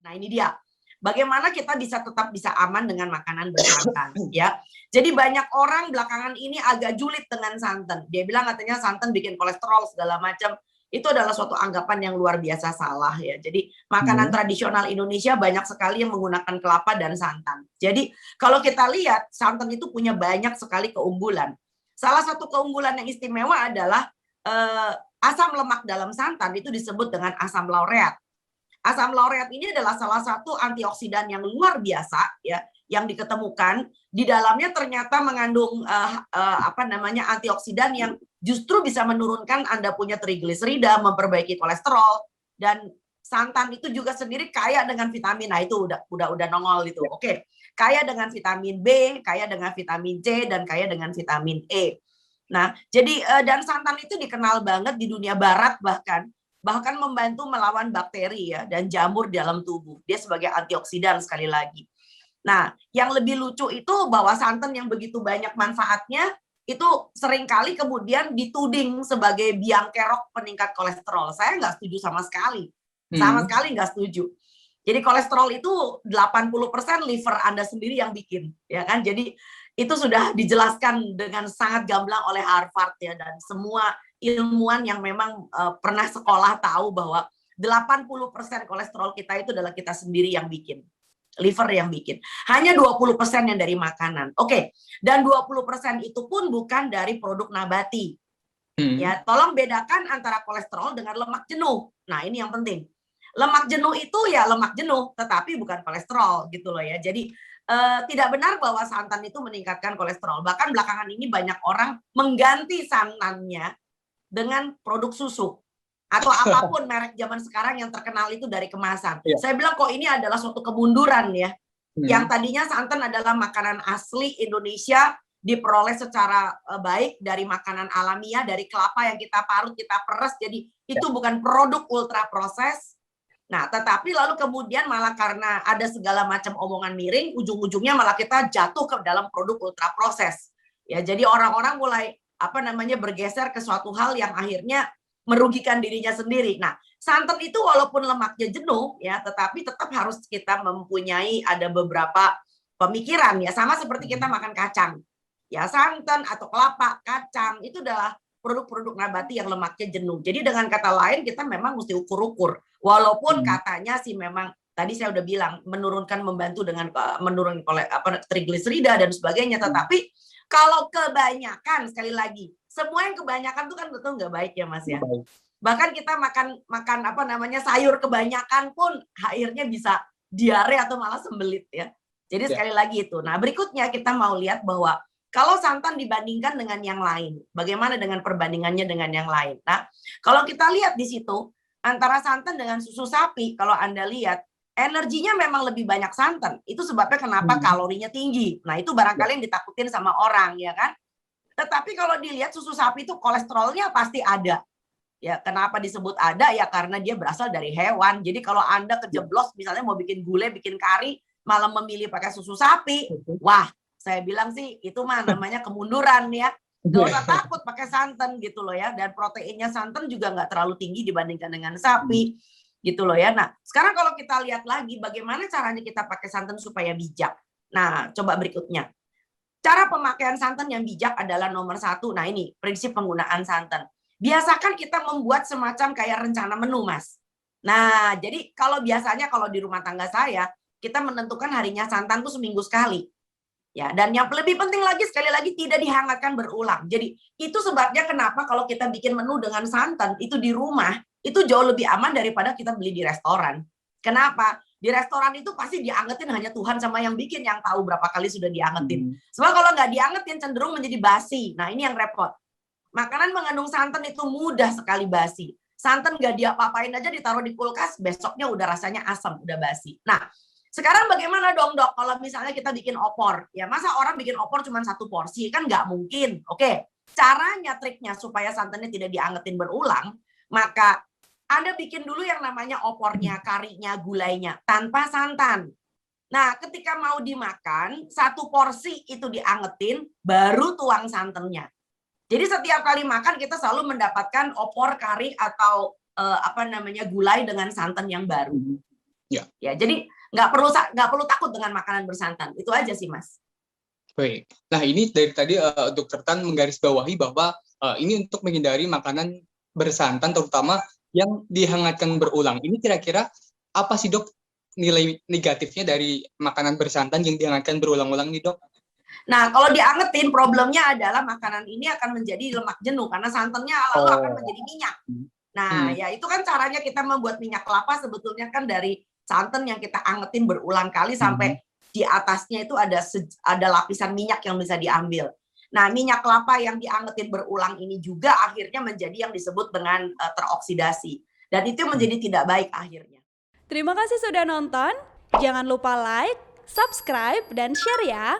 Nah, ini dia. Bagaimana kita tetap bisa aman dengan makanan bersantan, ya. Jadi banyak orang belakangan ini agak julid dengan santan. Dia bilang katanya santan bikin kolesterol segala macam. Itu adalah suatu anggapan yang luar biasa salah, ya. Jadi makanan tradisional Indonesia banyak sekali yang menggunakan kelapa dan santan. Jadi kalau kita lihat santan itu punya banyak sekali keunggulan. Salah satu keunggulan yang istimewa adalah asam lemak dalam santan itu disebut dengan asam laureat. Asam laureat ini adalah salah satu antioksidan yang luar biasa, ya, yang diketemukan di dalamnya ternyata mengandung antioksidan yang justru bisa menurunkan Anda punya trigliserida, memperbaiki kolesterol, dan santan itu juga sendiri kaya dengan vitamin. Nah, itu udah nongol itu. Oke. Kaya dengan vitamin B, kaya dengan vitamin C, dan kaya dengan vitamin E. Nah, jadi dan santan itu dikenal banget di dunia barat bahkan membantu melawan bakteri, ya, dan jamur dalam tubuh. Dia sebagai antioksidan sekali lagi. Nah, yang lebih lucu itu bahwa santan yang begitu banyak manfaatnya itu seringkali kemudian dituding sebagai biang kerok peningkat kolesterol. Saya nggak setuju sama sekali. Sama sekali nggak setuju. Jadi kolesterol itu 80% liver Anda sendiri yang bikin, ya kan? Jadi itu sudah dijelaskan dengan sangat gamblang oleh Harvard, ya, dan semua ilmuwan yang memang pernah sekolah tahu bahwa 80% kolesterol kita itu adalah kita sendiri yang bikin. Liver yang bikin. Hanya 20% yang dari makanan. Oke. Dan 20% itu pun bukan dari produk nabati. Ya, tolong bedakan antara kolesterol dengan lemak jenuh. Nah, ini yang penting. Lemak jenuh itu ya lemak jenuh, tetapi bukan kolesterol gitu loh, ya. Jadi tidak benar bahwa santan itu meningkatkan kolesterol. Bahkan belakangan ini banyak orang mengganti santannya dengan produk susu atau apapun merek zaman sekarang yang terkenal itu dari kemasan. Saya bilang kok ini adalah suatu kemunduran, ya. Yang tadinya santan adalah makanan asli Indonesia, diperoleh secara baik dari makanan alamiah, dari kelapa yang kita parut, kita peres, jadi itu bukan produk ultra proses. Nah, tetapi lalu kemudian malah karena ada segala macam omongan miring, ujung-ujungnya malah kita jatuh ke dalam produk ultra proses. Ya, jadi orang-orang mulai bergeser ke suatu hal yang akhirnya merugikan dirinya sendiri. Nah, santan itu walaupun lemaknya jenuh, ya, tetapi tetap harus kita mempunyai ada beberapa pemikiran, ya, sama seperti kita makan kacang. Ya, santan atau kelapa, kacang itu adalah produk-produk nabati yang lemaknya jenuh. Jadi dengan kata lain kita memang mesti ukur-ukur. Walaupun katanya sih memang tadi saya udah bilang membantu dengan menurunkan trigliserida dan sebagainya, tetapi kalau kebanyakan, sekali lagi, semua yang kebanyakan itu kan betul nggak baik, ya, Mas, ya. Bahkan kita makan sayur kebanyakan pun akhirnya bisa diare atau malah sembelit, ya. Jadi sekali lagi itu. Nah, berikutnya kita mau lihat bahwa kalau santan dibandingkan dengan yang lain, bagaimana dengan perbandingannya dengan yang lain? Nah, kalau kita lihat di situ antara santan dengan susu sapi, kalau Anda lihat energinya memang lebih banyak santan. Itu sebabnya kenapa kalorinya tinggi. Nah, itu barangkali yang ditakutin sama orang, ya kan? Tetapi kalau dilihat susu sapi itu kolesterolnya pasti ada. Ya, kenapa disebut ada? Ya karena dia berasal dari hewan. Jadi kalau Anda kejeblos misalnya mau bikin gulai, bikin kari, malah memilih pakai susu sapi, wah, saya bilang sih itu mah namanya kemunduran, ya. Nggak usah takut pakai santan gitu loh, ya. Dan proteinnya santan juga nggak terlalu tinggi dibandingkan dengan sapi. Gitu loh, ya. Nah, sekarang kalau kita lihat lagi bagaimana caranya kita pakai santan supaya bijak. Nah, coba berikutnya. Cara pemakaian santan yang bijak adalah nomor 1. Nah, ini prinsip penggunaan santan. Biasakan kita membuat semacam kayak rencana menu, Mas. Nah, jadi kalau biasanya kalau di rumah tangga saya, kita menentukan harinya santan tuh seminggu sekali. Ya, dan yang lebih penting lagi sekali lagi tidak dihangatkan berulang. Jadi itu sebabnya kenapa kalau kita bikin menu dengan santan itu di rumah itu jauh lebih aman daripada kita beli di restoran. Kenapa? Di restoran itu pasti diangetin hanya Tuhan sama yang bikin yang tahu berapa kali sudah diangetin. Sebab kalau nggak diangetin cenderung menjadi basi. Nah, ini yang repot. Makanan mengandung santan itu mudah sekali basi. Santan nggak diapa-apain aja ditaruh di kulkas, besoknya udah rasanya asam, udah basi. Nah, sekarang bagaimana dong, Dok, kalau misalnya kita bikin opor? Ya, masa orang bikin opor cuma 1 porsi? Kan nggak mungkin. Oke, caranya, triknya supaya santannya tidak diangetin berulang, maka Anda bikin dulu yang namanya opornya, karinya, gulainya, tanpa santan. Nah, ketika mau dimakan, 1 porsi itu diangetin, baru tuang santannya. Jadi setiap kali makan kita selalu mendapatkan opor, kari, atau gulai dengan santan yang baru. Ya. Ya, jadi nggak perlu takut dengan makanan bersantan. Itu aja sih, Mas. Baik. Nah, ini dari tadi Dokter Tan menggarisbawahi bahwa ini untuk menghindari makanan bersantan, terutama yang dihangatkan berulang. Ini kira-kira apa sih, Dok, nilai negatifnya dari makanan bersantan yang dihangatkan berulang-ulang nih, Dok? Nah, kalau diangetin, problemnya adalah makanan ini akan menjadi lemak jenuh karena santannya lalu akan menjadi minyak. Nah, ya itu kan caranya kita membuat minyak kelapa sebetulnya kan dari santan yang kita angetin berulang kali sampai di atasnya itu ada lapisan minyak yang bisa diambil. Nah, minyak kelapa yang diangetin berulang ini juga akhirnya menjadi yang disebut dengan teroksidasi. Dan itu menjadi tidak baik akhirnya. Terima kasih sudah nonton. Jangan lupa like, subscribe, dan share ya.